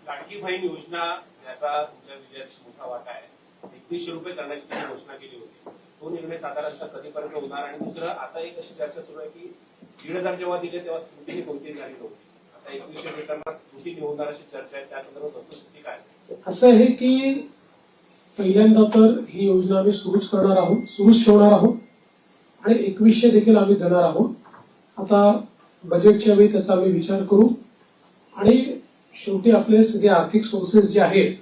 लाडकी बहीण योजना याचा तुमच्या विजयाची मोठा वाटा आहे. 2100 रुपये करण्याची घोषणा केली होती. तो निर्णय साधारणतः कधीपर्यंत होणार? आणि दुसरं, आता एक अशी चर्चा सुरू आहे की 1500 जेव्हा दिले तेव्हा स्क्रुटिनी कोणतीही झाली नव्हती. आता 2100 देताना स्क्रुटिनी होणार अशी चर्चा आहे. त्या संदर्भात वस्तुस्थिती काय आहे? असं आहे की पहिल्यांदा तर ही योजना आम्ही सुरूच करणार आहोत, सुरूच ठेवणार आहोत आणि 2100 देखील आम्ही देणार आहोत. आता बजेटच्या वेळी त्याचा आम्ही विचार करू आणि शेवटी आपले सगळे आर्थिक सोर्सेस जे आहेत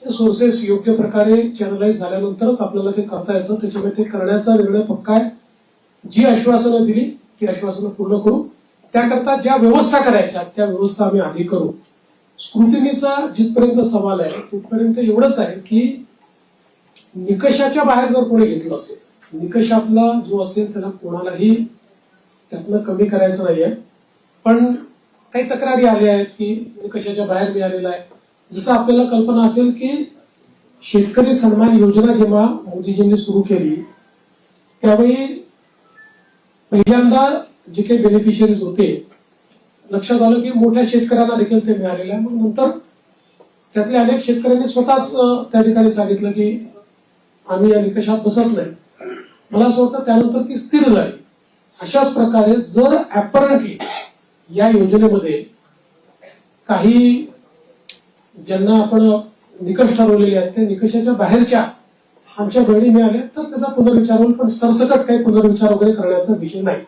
ते सोर्सेस योग्य प्रकारे चॅनलाइज झाल्यानंतरच आपल्याला ते करता येतं. त्याच्यामुळे ते करण्याचा निर्णय पक्का आहे. जी आश्वासनं दिली ती आश्वासनं पूर्ण करू. त्याकरता ज्या व्यवस्था करायच्या त्या व्यवस्था आम्ही आधी करू. स्क्रुटिनीचा जिथपर्यंत सवाल आहे तिथपर्यंत एवढंच आहे की निकषाच्या बाहेर जर कोणी घेतलं असेल, निकषातला जो असेल त्याला कोणालाही त्यातनं कमी करायचं नाहीये. पण काही तक्रारी आल्या आहेत की निकषाच्या बाहेर मिळालेला आहे. जसं आपल्याला कल्पना असेल की शेतकरी सन्मान योजना जेव्हा मोदीजींनी सुरू केली त्यावेळी पहिल्यांदा जे काही बेनिफिशियरीज होते लक्षात आलं की मोठ्या शेतकऱ्यांना देखील ते मिळालेलं आहे. मग नंतर त्यातल्या अनेक शेतकऱ्यांनी स्वतःच त्या ठिकाणी सांगितलं की आम्ही या निकषात बसत नाही. मला असं वाटतं त्यानंतर ती स्थिर झाली. अशाच प्रकारे जर ऍपरंटली या योजनेमध्ये काही ज्यांना आपण निकष ठरवलेले आहेत त्या निकषाच्या बाहेरच्या आमच्या बहिणी मिळाल्या तर त्याचा पुनर्विचार होईल. पण सरसकट काही पुनर्विचार वगैरे करण्याचा विषय नाही.